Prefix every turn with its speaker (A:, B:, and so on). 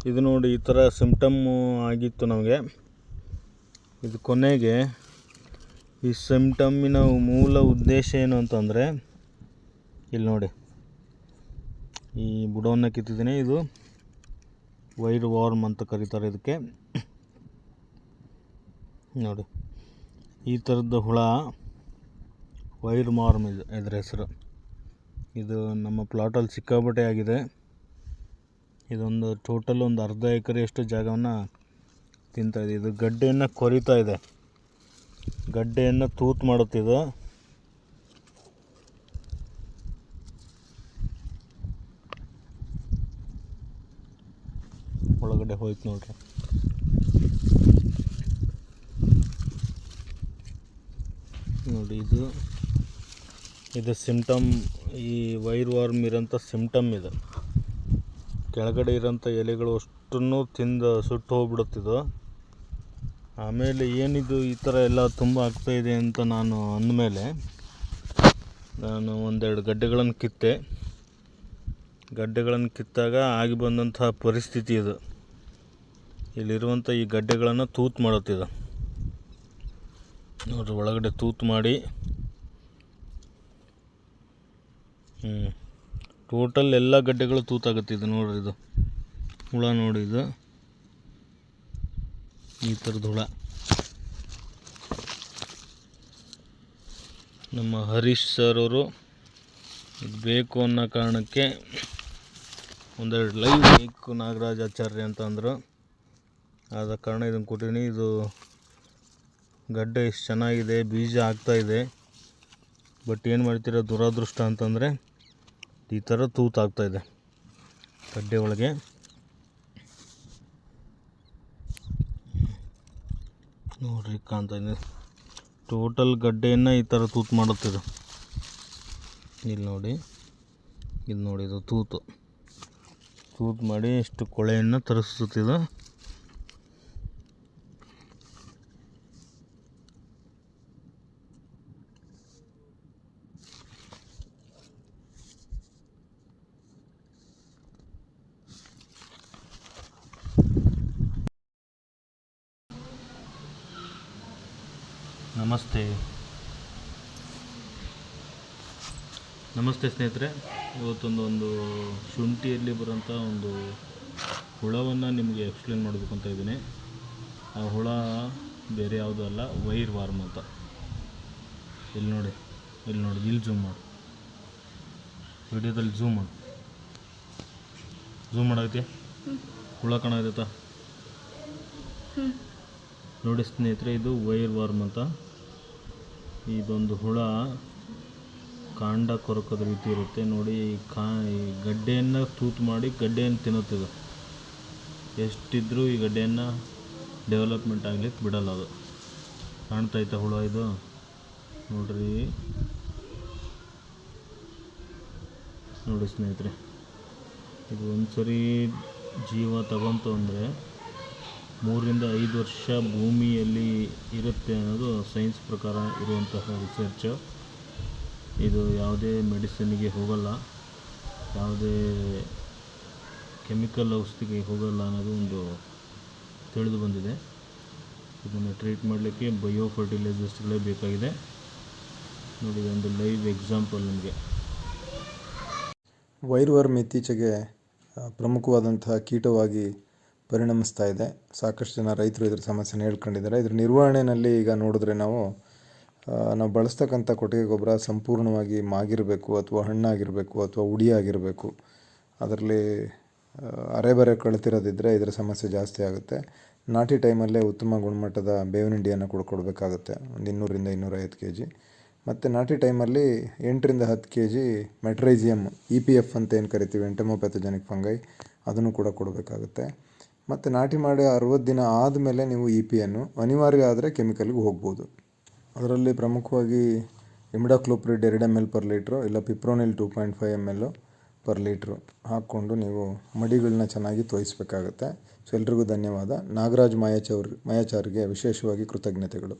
A: ಇದು ನೋಡಿ, ಈ ಥರ ಸಿಂಪ್ಟಮ್ಮು ಆಗಿತ್ತು ನಮಗೆ. ಇದು ಕೊನೆಗೆ ಈ ಸಿಂಪ್ಟಮ್ಮಿನ ಮೂಲ ಉದ್ದೇಶ ಏನು ಅಂತಂದರೆ, ಇಲ್ಲಿ ನೋಡಿ, ಈ ಬುಡವನ್ನು ಕಿತ್ತಿದ್ದೀನಿ. ಇದು ವೈರ್ ವಾರ್ಮ್ ಅಂತ ಕರೀತಾರೆ ಇದಕ್ಕೆ. ನೋಡಿ, ಈ ಥರದ ಹುಳ ವೈರ್ ವಾರ್ಮ್ ಇದರ ಹೆಸರು. ಇದು ನಮ್ಮ ಪ್ಲಾಟಲ್ಲಿ ಸಿಕ್ಕಾಪಟ್ಟೆ ಆಗಿದೆ. ಇದೊಂದು ಟೋಟಲ್ ಒಂದು ಅರ್ಧ ಎಕರೆಯಷ್ಟು ಜಾಗವನ್ನು ತಿಂತಾಯಿದೆ. ಇದು ಗಡ್ಡೆಯನ್ನು ಕೊರಿತಾ ಇದೆ, ಗಡ್ಡೆಯನ್ನು ತೂತು ಮಾಡುತ್ತಿದ್ದು. ಒಳಗಡೆ ಹೋಯ್ತು ನೋಡ್ರಿ. ನೋಡಿ, ಇದು ಸಿಂಪ್ಟಮ್. ಈ ವೈರ್ ವಾರ್ಮ್ ಇರೋಂಥ ಸಿಂಪ್ಟಮ್ ಇದು. ಕೆಳಗಡೆ ಇರೋಂಥ ಎಲೆಗಳು ಅಷ್ಟನ್ನು ತಿಂದು ಸುಟ್ಟು ಹೋಗ್ಬಿಡುತ್ತಿದ್ದು. ಆಮೇಲೆ ಏನಿದು ಈ ಥರ ಎಲ್ಲ ತುಂಬ ಆಗ್ತಾಯಿದೆ ಅಂತ ನಾನು ಅಂದಮೇಲೆ ನಾನು ಒಂದೆರಡು ಗಡ್ಡೆಗಳನ್ನು ಕಿತ್ತೆ. ಗಡ್ಡೆಗಳನ್ನು ಕಿತ್ತಾಗ ಆಗಿ ಬಂದಂತಹ ಪರಿಸ್ಥಿತಿ ಇದು. ಇಲ್ಲಿರುವಂಥ ಈ ಗಡ್ಡೆಗಳನ್ನು ತೂತು ಮಾಡುತ್ತಿದ್ದು ನೋಡ್ರಿ. ಒಳಗಡೆ ತೂತು ಮಾಡಿ ಟೋಟಲ್ ಎಲ್ಲ ಗಡ್ಡೆಗಳು ತೂತಾಗುತ್ತೆ. ಇದು ನೋಡ್ರಿ, ಇದು ಹುಳ ನೋಡಿ, ಇದು ಈ ಥರದ ಹುಳ. ನಮ್ಮ ಹರೀಶ್ ಸರ್ ಅವರು ಇದು ಬೇಕು ಅನ್ನೋ ಕಾರಣಕ್ಕೆ ಒಂದೆರಡು ಲೈವ್ ಬೇಕು ನಾಗರಾಜ್ ಆಚಾರ್ಯ ಅಂತ ಅಂದರು. ಆದ ಕಾರಣ ಇದನ್ನು ಕೊಟ್ಟಿದ್ದೀನಿ. ಇದು ಗಡ್ಡೆ ಎಷ್ಟು ಚೆನ್ನಾಗಿದೆ, ಬೀಜ ಆಗ್ತಾಯಿದೆ. ಬಟ್ ಏನು ಮಾಡ್ತೀರ, ದುರಾದೃಷ್ಟ ಅಂತಂದರೆ ಈ ಥರ ತೂತಾಗ್ತಾಯಿದೆ ಗಡ್ಡೆ ಒಳಗೆ. ನೋಡ್ರಿ, ಕಾಣ್ತಾಯಿದೆ. ಟೋಟಲ್ ಗಡ್ಡೆಯನ್ನು ಈ ಥರ ತೂತು ಮಾಡುತ್ತಿದ್ದು. ಇಲ್ಲಿ ನೋಡಿ, ಇದು ನೋಡಿ, ಇದು ತೂತು ಮಾಡಿ ಇಷ್ಟು ಕೊಳೆಯನ್ನು ತರಿಸುತ್ತಿದ್ದು. ನಮಸ್ತೆ ಸ್ನೇಹಿತರೆ. ಇವತ್ತೊಂದು ಶುಂಠಿಯಲ್ಲಿ ಬರೋಂಥ ಒಂದು ಹುಳವನ್ನು ನಿಮಗೆ ಎಕ್ಸ್ಪ್ಲೇನ್ ಮಾಡಬೇಕು ಅಂತ ಇದ್ದೀನಿ. ಆ ಹುಳ ಬೇರೆ ಯಾವುದೂ ಅಲ್ಲ, ವೈರ್ ವಾರ್ಮ್ ಅಂತ. ಇಲ್ಲಿ ನೋಡಿ, ಇಲ್ಲಿ ಝೂಮ್ ಮಾಡಿ, ವಿಡಿಯೋದಲ್ಲಿ ಝೂಮ್ ಮಾಡಾಗತ್ತೆ. ಹುಳ ಕಾಣಾಗತ್ತಾ ನೋಡಿ ಸ್ನೇಹಿತರೆ. ಇದು ವೈರ್ ವಾರ್ಮ್ ಅಂತ. ಇದೊಂದು ಹುಳ ಕಾಂಡ ಕೊರಕದ ರೀತಿ ಇರುತ್ತೆ ನೋಡಿ. ಈ ಗಡ್ಡೆಯನ್ನು ತೂತು ಮಾಡಿ ಗಡ್ಡೆಯನ್ನು ತಿನ್ನುತ್ತಿದ್ದು. ಎಷ್ಟಿದ್ರೂ ಈ ಗಡ್ಡೆಯನ್ನು ಡೆವಲಪ್ಮೆಂಟ್ ಆಗಲಿಕ್ಕೆ ಬಿಡಲ್ಲ ಅದು. ಕಾಣ್ತಾಯ್ತಾ ಹುಳ? ಇದು ನೋಡಿ ಸ್ನೇಹಿತರೆ, ಇದು ಒಂದು ಸರಿ ಜೀವ ತಗೊಂತು ಅಂದರೆ 3 ರಿಂದ 5 ವರ್ಷ ಭೂಮಿಯಲ್ಲಿ ಇರುತ್ತೆ ಅನ್ನೋದು ಸೈನ್ಸ್ ಪ್ರಕಾರ ಇರುವಂತಹ ರಿಸರ್ಚ್. ಇದು ಯಾವುದೇ ಮೆಡಿಸಿನ್ಗೆ ಹೋಗಲ್ಲ, ಯಾವುದೇ ಕೆಮಿಕಲ್ ಔಷಧಿಗೆ ಹೋಗಲ್ಲ ಅನ್ನೋದು ಒಂದು ತಿಳಿದು ಬಂದಿದೆ. ಇದನ್ನು ಟ್ರೀಟ್ ಮಾಡಲಿಕ್ಕೆ ಬಯೋ ಫರ್ಟಿಲೈಸರ್ಸ್ಗಳೇ ಬೇಕಾಗಿದೆ. ನೋಡಿ, ಒಂದು ಲೈವ್ ಎಕ್ಸಾಂಪಲ್ ನಿಮಗೆ.
B: ವೈರ್ ವಾರ್ಮ್ ಇತ್ತೀಚೆಗೆ ಪ್ರಮುಖವಾದಂತಹ ಕೀಟವಾಗಿ ಪರಿಣಮಿಸ್ತಾ ಇದೆ. ಸಾಕಷ್ಟು ಜನ ರೈತರು ಇದರ ಸಮಸ್ಯೆನ ಹೇಳ್ಕೊಂಡಿದ್ದಾರೆ. ಇದರ ನಿರ್ವಹಣೆಯಲ್ಲಿ ಈಗ ನೋಡಿದ್ರೆ ನಾವು ಬಳಸ್ತಕ್ಕಂಥ ಕೊಟ್ಟಿಗೆ ಗೊಬ್ಬರ ಸಂಪೂರ್ಣವಾಗಿ ಮಾಗಿರಬೇಕು, ಅಥವಾ ಹಣ್ಣಾಗಿರಬೇಕು, ಅಥವಾ ಉಡಿಯಾಗಿರಬೇಕು. ಅದರಲ್ಲಿ ಅರೆಬರೆ ಕಳ್ತಿರೋದಿದ್ದರೆ ಇದರ ಸಮಸ್ಯೆ ಜಾಸ್ತಿ ಆಗುತ್ತೆ. ನಾಟಿ ಟೈಮಲ್ಲೇ ಉತ್ತಮ ಗುಣಮಟ್ಟದ ಬೇವಿನ ಹಿಂಡಿಯನ್ನು ಕೊಡಬೇಕಾಗುತ್ತೆ, ಒಂದು 200 ರಿಂದ 250 kg. ಮತ್ತು ನಾಟಿ ಟೈಮಲ್ಲಿ 8 ರಿಂದ 10 kg ಮೆಟ್ರೈಸಿಯಮ್ EPF ಅಂತ ಏನು ಕರಿತೀವಿ, ಎಂಟಮೋಪ್ಯಾಥೋಜೆನಿಕ್ ಫಂಗೈ, ಅದನ್ನು ಕೂಡ ಕೊಡಬೇಕಾಗುತ್ತೆ. ಮತ್ತು ನಾಟಿ ಮಾಡಿ 60 ದಿನ ಆದಮೇಲೆ ನೀವು EPಯನ್ನು ಅನಿವಾರ್ಯ ಆದರೆ ಕೆಮಿಕಲ್ಗೆ ಹೋಗ್ಬೋದು. ಅದರಲ್ಲಿ ಪ್ರಮುಖವಾಗಿ ಇಮಿಡಾಕ್ಲೋಪ್ರಿಡ್ 2 ml per ಲೀಟ್ರು, ಇಲ್ಲ ಪಿಪ್ರೋನಿಲ್ 2.5 ml per ಲೀಟ್ರು ಹಾಕ್ಕೊಂಡು ನೀವು ಮಡಿಗಳನ್ನ ಚೆನ್ನಾಗಿ ತೋಯಿಸ್ಬೇಕಾಗುತ್ತೆ. ಸೊ ಎಲ್ರಿಗೂ ಧನ್ಯವಾದ. ನಾಗರಾಜ್ ಮಾಯಾಚಾರ್ಗೆ ವಿಶೇಷವಾಗಿ ಕೃತಜ್ಞತೆಗಳು.